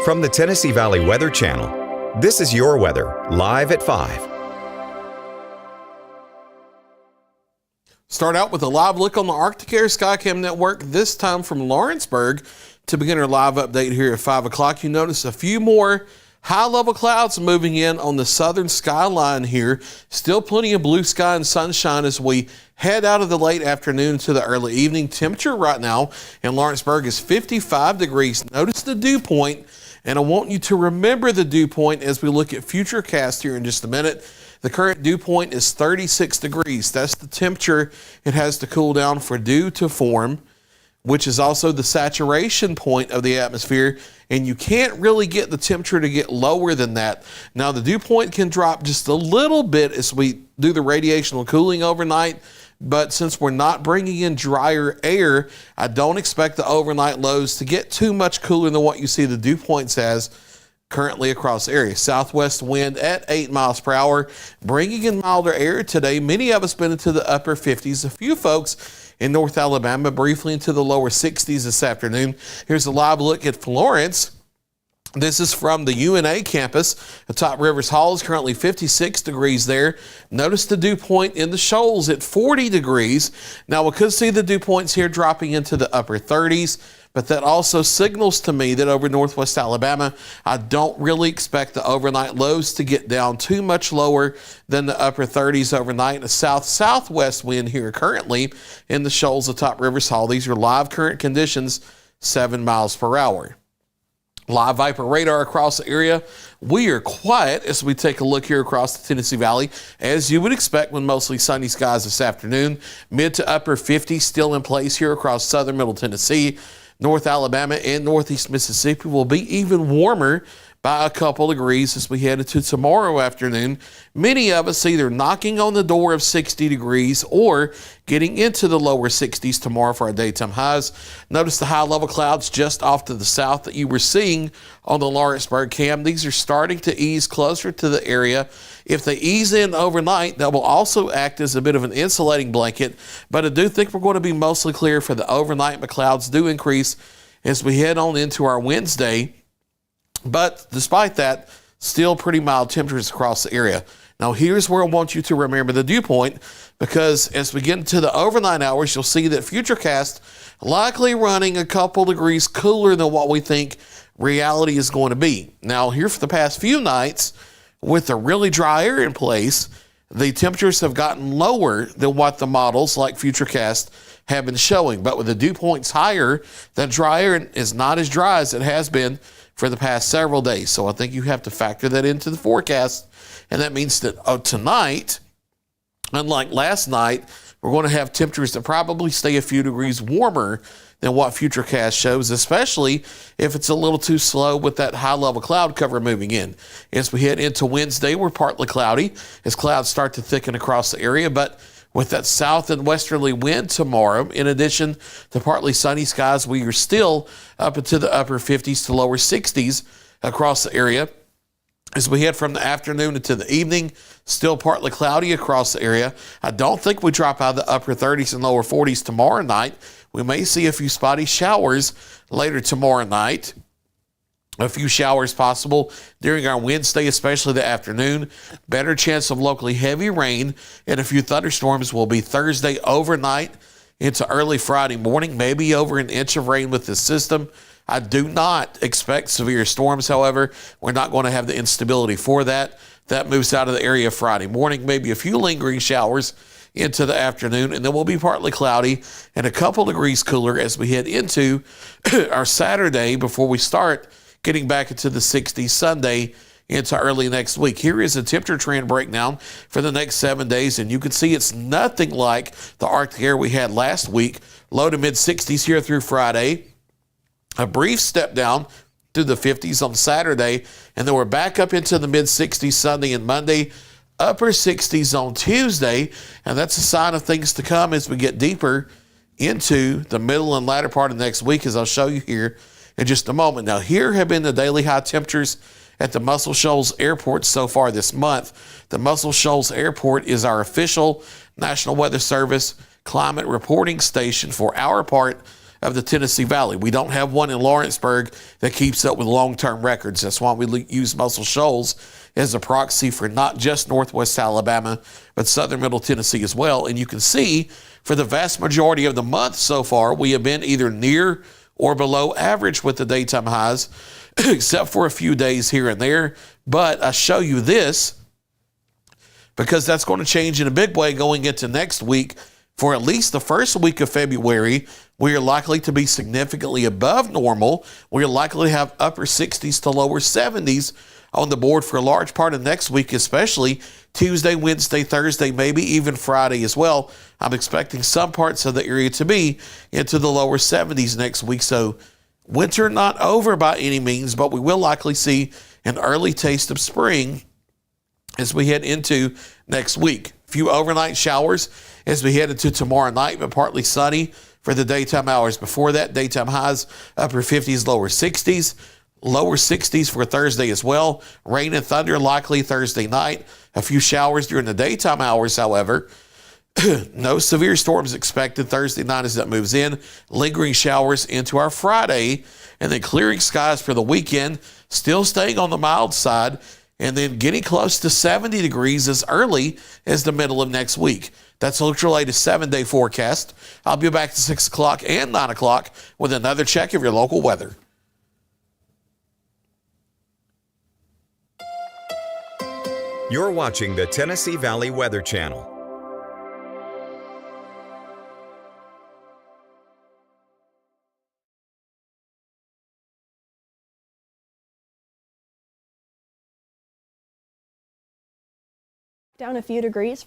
From the Tennessee Valley Weather Channel, this is your weather, live at 5. Start out with a live look on the Arctic Air Skycam network, this time from Lawrenceburg. To begin our live update here at 5 o'clock, you notice a few more high-level clouds moving in on the southern skyline here. Still plenty of blue sky and sunshine as we head out of the late afternoon to the early evening. Temperature right now in Lawrenceburg is 55 degrees. Notice the dew point, and I want you to remember the dew point as we look at Futurecast here in just a minute. The current dew point is 36 degrees. That's the temperature it has to cool down for dew to form, which is also the saturation point of the atmosphere, and you can't really get the temperature to get lower than that. Now, the dew point can drop just a little bit as we do the radiational cooling overnight, but since we're not bringing in drier air, I don't expect the overnight lows to get too much cooler than what you see the dew points as currently across the area. Southwest wind at 8 miles per hour, bringing in milder air today. Many of us been into the upper 50s. A few folks in North Alabama briefly into the lower 60s this afternoon. Here's a live look at Florence. This is from the UNA campus. Atop Rivers Hall is currently 56 degrees there. Notice the dew point in the Shoals at 40 degrees. Now, we could see the dew points here dropping into the upper 30s, but that also signals to me that over Northwest Alabama, I don't really expect the overnight lows to get down too much lower than the upper 30s overnight. A south-southwest wind here currently in the Shoals atop Rivers Hall. These are live current conditions, 7 miles per hour. Live Viper radar across the area. We are quiet as we take a look here across the Tennessee Valley, as you would expect when mostly sunny skies this afternoon. Mid to upper 50s still in place here across southern Middle Tennessee. North Alabama and northeast Mississippi will be even warmer by a couple degrees as we head into tomorrow afternoon. Many of us either knocking on the door of 60 degrees or getting into the lower 60s tomorrow for our daytime highs. Notice the high-level clouds just off to the south that you were seeing on the Lawrenceburg cam. These are starting to ease closer to the area. If they ease in overnight, that will also act as a bit of an insulating blanket. But I do think we're going to be mostly clear for the overnight, but clouds do increase as we head on into our Wednesday. But despite that, still pretty mild temperatures across the area. Now, here's where I want you to remember the dew point, because as we get into the overnight hours, you'll see that Futurecast likely running a couple degrees cooler than what we think reality is going to be. Now, here for the past few nights, with the really dry air in place, the temperatures have gotten lower than what the models like Futurecast have been showing. But with the dew points higher, that dry air is not as dry as it has been for the past several days. So I think you have to factor that into the forecast. And that means that tonight, unlike last night, we're going to have temperatures that probably stay a few degrees warmer than what Futurecast shows, especially if it's a little too slow with that high-level cloud cover moving in. As we head into Wednesday, we're partly cloudy as clouds start to thicken across the area, but with that south and westerly wind tomorrow, in addition to partly sunny skies, we are still up into the upper 50s to lower 60s across the area. As we head from the afternoon into the evening, still partly cloudy across the area. I don't think we drop out of the upper 30s and lower 40s tomorrow night. We may see a few spotty showers later tomorrow night. A few showers possible during our Wednesday, especially the afternoon. Better chance of locally heavy rain, and a few thunderstorms will be Thursday overnight into early Friday morning, maybe over an inch of rain with this system. I do not expect severe storms, however. We're not going to have the instability for that. That moves out of the area Friday morning, maybe a few lingering showers into the afternoon, and then we'll be partly cloudy and a couple degrees cooler as we head into our Saturday before we start getting back into the 60s Sunday into early next week. Here is a temperature trend breakdown for the next 7 days, and you can see it's nothing like the Arctic air we had last week. Low to mid 60s here through Friday. A brief step down through the 50s on Saturday, and then we're back up into the mid 60s Sunday and Monday. Upper 60s on Tuesday, and that's a sign of things to come as we get deeper into the middle and latter part of next week, as I'll show you here in just a moment. Now, here have been the daily high temperatures at the Muscle Shoals Airport so far this month. The Muscle Shoals Airport is our official National Weather Service climate reporting station for our part of the Tennessee Valley. We don't have one in Lawrenceburg that keeps up with long-term records. That's why we use Muscle Shoals as a proxy for not just Northwest Alabama, but Southern Middle Tennessee as well. And you can see for the vast majority of the month so far, we have been either near or below average with the daytime highs, except for a few days here and there. But I show you this because that's going to change in a big way going into next week. For at least the first week of February, we are likely to be significantly above normal. We are likely to have upper 60s to lower 70s on the board for a large part of next week, especially Tuesday, Wednesday, Thursday, maybe even Friday as well. I'm expecting some parts of the area to be into the lower 70s next week. So winter not over by any means, but we will likely see an early taste of spring as we head into next week. A few overnight showers as we head into tomorrow night, but partly sunny for the daytime hours. Before that, daytime highs, upper 50s, lower 60s. Lower 60s for Thursday as well. Rain and thunder likely Thursday night. A few showers during the daytime hours, however. No severe storms expected Thursday night as that moves in. Lingering showers into our Friday. And then clearing skies for the weekend. Still staying on the mild side. And then getting close to 70 degrees as early as the middle of next week. That's Ultra latest 7-day forecast. I'll be back at 6 o'clock and 9 o'clock with another check of your local weather. You're watching the Tennessee Valley Weather Channel. Down a few degrees from